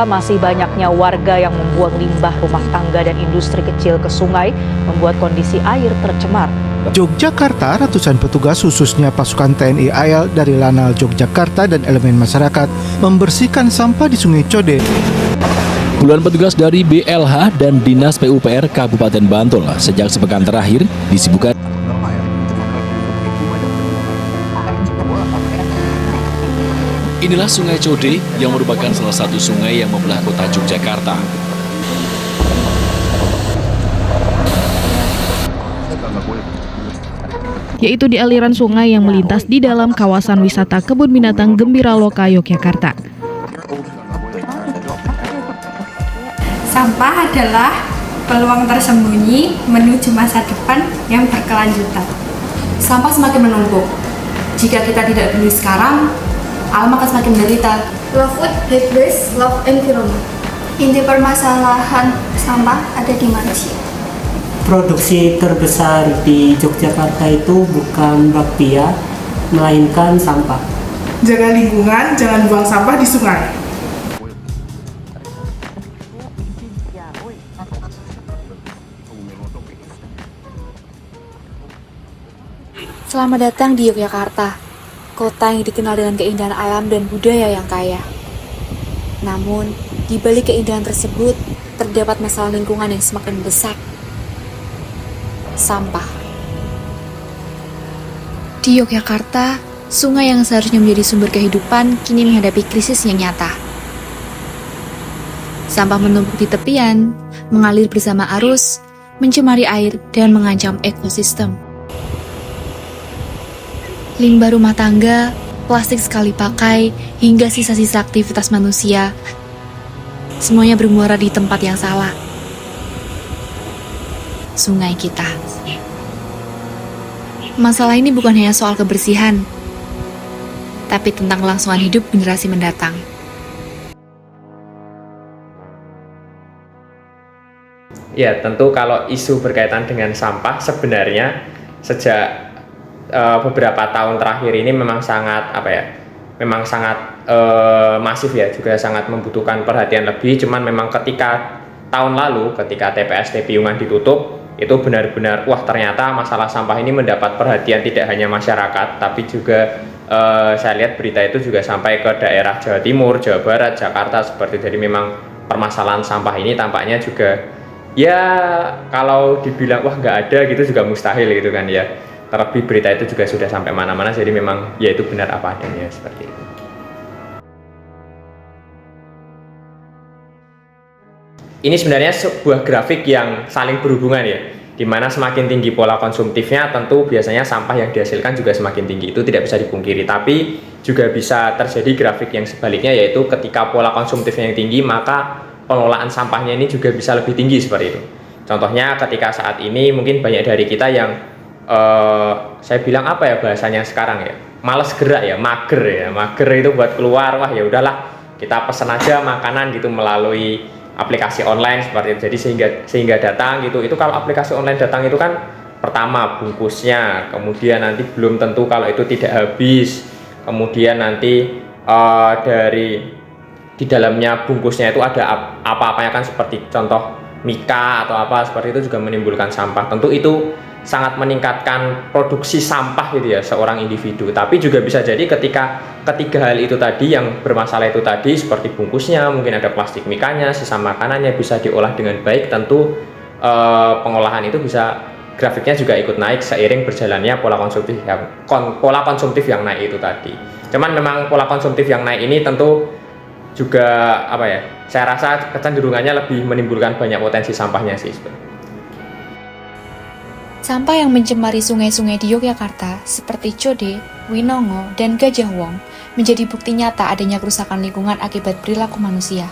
Masih banyaknya warga yang membuang limbah rumah tangga dan industri kecil ke sungai membuat kondisi air tercemar. Yogyakarta, ratusan petugas khususnya pasukan TNI AL dari Lanal Yogyakarta dan elemen masyarakat membersihkan sampah di Sungai Code. Puluhan petugas dari BLH dan Dinas PUPR Kabupaten Bantul sejak sepekan terakhir disibukkan. Inilah Sungai Code yang merupakan salah satu sungai yang membelah kota Yogyakarta. Yaitu di aliran sungai yang melintas di dalam kawasan wisata Kebun Binatang Gembiraloka, Yogyakarta. Sampah adalah peluang tersembunyi menuju masa depan yang berkelanjutan. Sampah semakin menumpuk. Jika kita tidak peduli sekarang, alam akan semakin menderita. Love food, hate waste, love environment. Inti permasalahan sampah ada di manusia. Produksi terbesar di Yogyakarta itu bukan bakpia, melainkan sampah. Jaga lingkungan, jangan buang sampah di sungai. Selamat datang di Yogyakarta, kota yang dikenal dengan keindahan alam dan budaya yang kaya. Namun, di balik keindahan tersebut, terdapat masalah lingkungan yang semakin besar. Sampah. Di Yogyakarta, sungai yang seharusnya menjadi sumber kehidupan kini menghadapi krisis yang nyata. Sampah menumpuk di tepian, mengalir bersama arus, mencemari air, dan mengancam ekosistem. Limbah rumah tangga, plastik sekali pakai, hingga sisa-sisa aktivitas manusia, semuanya bermuara di tempat yang salah. Sungai kita. Masalah ini bukan hanya soal kebersihan, tapi tentang kelangsungan hidup generasi mendatang. Ya, tentu kalau isu berkaitan dengan sampah sebenarnya sejak beberapa tahun terakhir ini memang sangat masif ya, juga sangat membutuhkan perhatian lebih. Cuman memang ketika tahun lalu ketika TPST Piungan ditutup, itu benar-benar ternyata masalah sampah ini mendapat perhatian tidak hanya masyarakat, tapi juga saya lihat berita itu juga sampai ke daerah Jawa Timur, Jawa Barat, Jakarta seperti. Jadi memang permasalahan sampah ini tampaknya juga ya kalau dibilang nggak ada gitu juga mustahil gitu kan ya. Terlebih berita itu juga sudah sampai mana-mana, jadi memang ya itu benar apa adanya seperti itu. Ini sebenarnya sebuah grafik yang saling berhubungan ya, di mana semakin tinggi pola konsumtifnya tentu biasanya sampah yang dihasilkan juga semakin tinggi, itu tidak bisa dipungkiri. Tapi juga bisa terjadi grafik yang sebaliknya, yaitu ketika pola konsumtifnya yang tinggi maka pengelolaan sampahnya ini juga bisa lebih tinggi seperti itu. Contohnya ketika saat ini mungkin banyak dari kita yang saya bilang apa ya bahasanya sekarang ya, males gerak ya, mager itu buat keluar, ya udahlah kita pesen aja makanan gitu melalui aplikasi online seperti itu. Jadi sehingga datang gitu. Itu kalau aplikasi online datang itu kan pertama bungkusnya, kemudian nanti belum tentu kalau itu tidak habis, kemudian nanti dari di dalamnya bungkusnya itu ada apa-apanya kan, seperti contoh mika atau apa seperti itu juga menimbulkan sampah. Tentu itu sangat meningkatkan produksi sampah gitu ya seorang individu. Tapi juga bisa jadi ketika ketiga hal itu tadi yang bermasalah itu tadi, seperti bungkusnya, mungkin ada plastik mikanya, sisa makanannya bisa diolah dengan baik, tentu pengolahan itu bisa grafiknya juga ikut naik seiring berjalannya pola konsumtif yang naik itu tadi. Cuman memang pola konsumtif yang naik ini tentu juga saya rasa kecenderungannya lebih menimbulkan banyak potensi sampahnya sih sebenarnya. Sampah yang mencemari sungai-sungai di Yogyakarta seperti Code, Winongo, dan Gajah Wong menjadi bukti nyata adanya kerusakan lingkungan akibat perilaku manusia.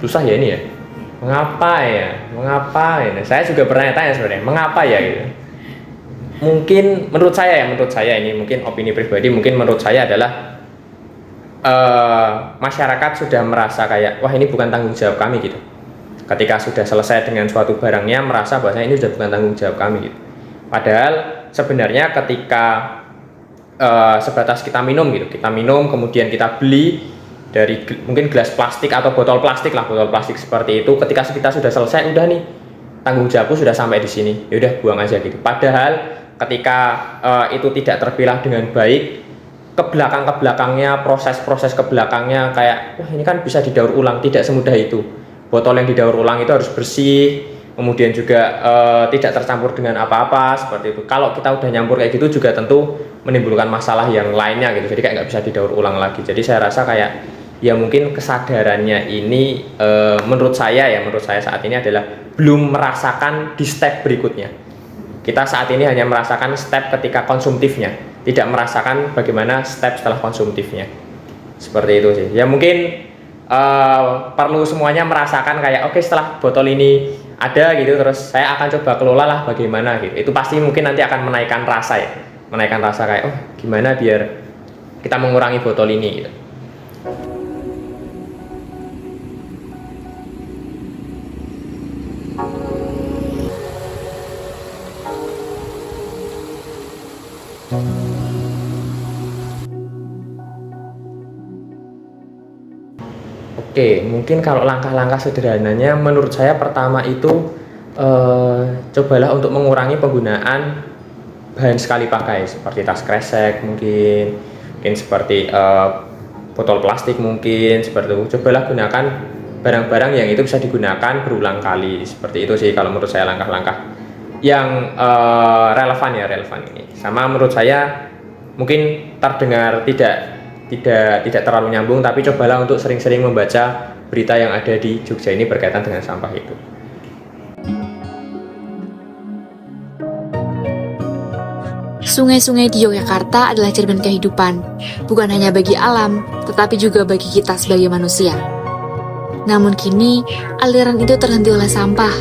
Susah ya ini ya, mengapa ya? Saya juga bertanya-tanya sebenarnya, mengapa ya gitu. Mungkin menurut saya ini mungkin opini pribadi, mungkin menurut saya adalah masyarakat sudah merasa kayak ini bukan tanggung jawab kami gitu. Ketika sudah selesai dengan suatu barangnya merasa bahwa ini sudah bukan tanggung jawab kami gitu. Padahal sebenarnya ketika sebatas kita minum gitu, kita minum kemudian kita beli dari mungkin gelas plastik atau botol plastik seperti itu, ketika kita sudah selesai, udah nih tanggung jawabku sudah sampai di sini, ya udah buang aja gitu. Padahal ketika itu tidak terpilah dengan baik, kebelakangnya proses kebelakangnya kayak wah ini kan bisa didaur ulang, tidak semudah itu. Botol yang didaur ulang itu harus bersih, kemudian juga tidak tercampur dengan apa-apa seperti itu. Kalau kita udah nyampur kayak gitu juga tentu menimbulkan masalah yang lainnya gitu, jadi kayak nggak bisa didaur ulang lagi. Jadi saya rasa kayak ya mungkin kesadarannya ini menurut saya saat ini adalah belum merasakan di step berikutnya. Kita saat ini hanya merasakan step ketika konsumtifnya, tidak merasakan bagaimana step setelah konsumtifnya. Seperti itu sih. Ya mungkin perlu semuanya merasakan kayak oke, setelah botol ini ada gitu, terus saya akan coba kelola lah bagaimana gitu. Itu pasti mungkin nanti akan menaikkan rasa kayak oh gimana biar kita mengurangi botol ini gitu. Oke, mungkin kalau langkah-langkah sederhananya menurut saya pertama itu cobalah untuk mengurangi penggunaan bahan sekali pakai seperti tas kresek mungkin seperti botol plastik mungkin seperti itu. Cobalah gunakan barang-barang yang itu bisa digunakan berulang kali, seperti itu sih kalau menurut saya langkah-langkah yang relevan ini. Sama menurut saya mungkin terdengar tidak terlalu nyambung, tapi cobalah untuk sering-sering membaca berita yang ada di Jogja ini berkaitan dengan sampah itu. Sungai-sungai di Yogyakarta adalah cermin kehidupan, bukan hanya bagi alam, tetapi juga bagi kita sebagai manusia. Namun kini, aliran itu terhenti oleh sampah.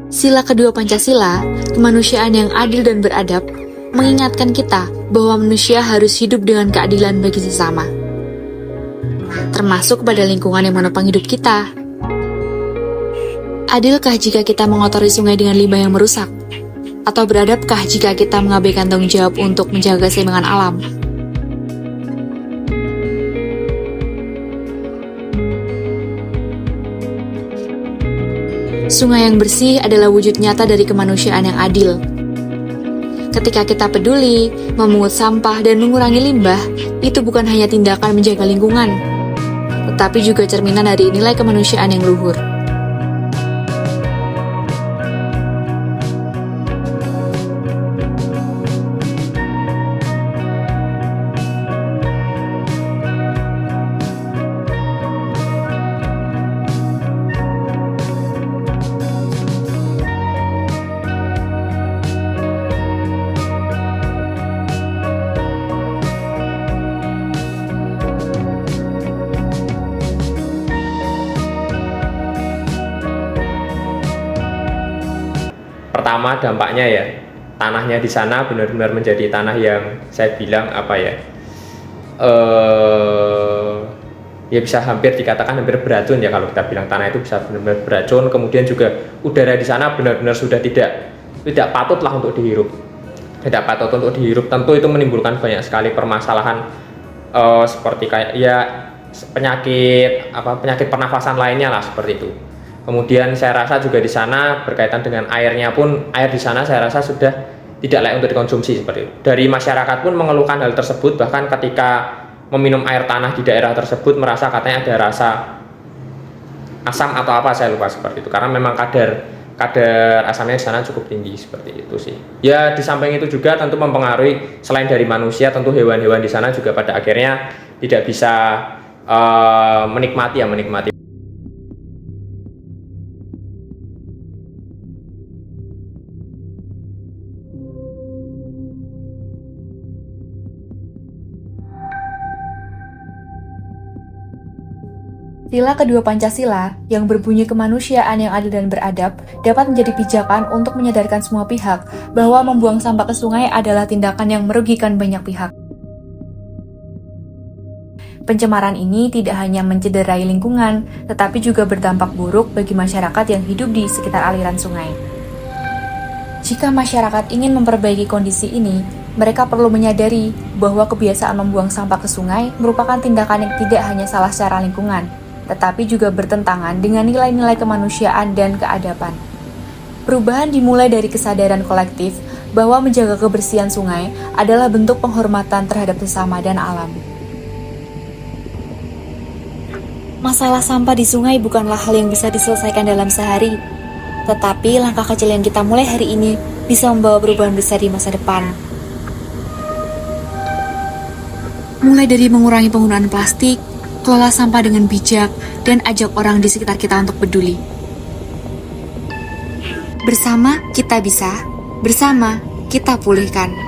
Sila kedua Pancasila, kemanusiaan yang adil dan beradab, mengingatkan kita bahwa manusia harus hidup dengan keadilan bagi sesama, termasuk pada lingkungan yang menopang hidup kita. Adilkah jika kita mengotori sungai dengan limbah yang merusak? Atau beradabkah jika kita mengabaikan tanggung jawab untuk menjaga keseimbangan alam? Sungai yang bersih adalah wujud nyata dari kemanusiaan yang adil. Ketika kita peduli, memungut sampah dan mengurangi limbah, itu bukan hanya tindakan menjaga lingkungan, tetapi juga cerminan dari nilai kemanusiaan yang luhur. Pertama dampaknya ya, tanahnya di sana benar-benar menjadi tanah yang saya bilang ya bisa hampir dikatakan hampir beracun ya, kalau kita bilang tanah itu bisa benar-benar beracun. Kemudian juga udara di sana benar-benar sudah tidak patut lah untuk dihirup, tentu itu menimbulkan banyak sekali permasalahan seperti kayak ya penyakit pernafasan lainnya lah seperti itu. Kemudian saya rasa juga di sana berkaitan dengan airnya pun, air di sana saya rasa sudah tidak layak untuk dikonsumsi seperti itu. Dari masyarakat pun mengeluhkan hal tersebut, bahkan ketika meminum air tanah di daerah tersebut merasa katanya ada rasa asam atau apa, saya lupa seperti itu. Karena memang kadar asamnya di sana cukup tinggi seperti itu sih. Ya di samping itu juga tentu mempengaruhi, selain dari manusia tentu hewan-hewan di sana juga pada akhirnya tidak bisa menikmati. Sila kedua Pancasila, yang berbunyi kemanusiaan yang adil dan beradab, dapat menjadi pijakan untuk menyadarkan semua pihak bahwa membuang sampah ke sungai adalah tindakan yang merugikan banyak pihak. Pencemaran ini tidak hanya mencederai lingkungan, tetapi juga berdampak buruk bagi masyarakat yang hidup di sekitar aliran sungai. Jika masyarakat ingin memperbaiki kondisi ini, mereka perlu menyadari bahwa kebiasaan membuang sampah ke sungai merupakan tindakan yang tidak hanya salah secara lingkungan, tetapi juga bertentangan dengan nilai-nilai kemanusiaan dan keadaban. Perubahan dimulai dari kesadaran kolektif bahwa menjaga kebersihan sungai adalah bentuk penghormatan terhadap sesama dan alam. Masalah sampah di sungai bukanlah hal yang bisa diselesaikan dalam sehari, tetapi langkah kecil yang kita mulai hari ini bisa membawa perubahan besar di masa depan. Mulai dari mengurangi penggunaan plastik, kelola sampah dengan bijak, dan ajak orang di sekitar kita untuk peduli. Bersama kita bisa, bersama kita pulihkan.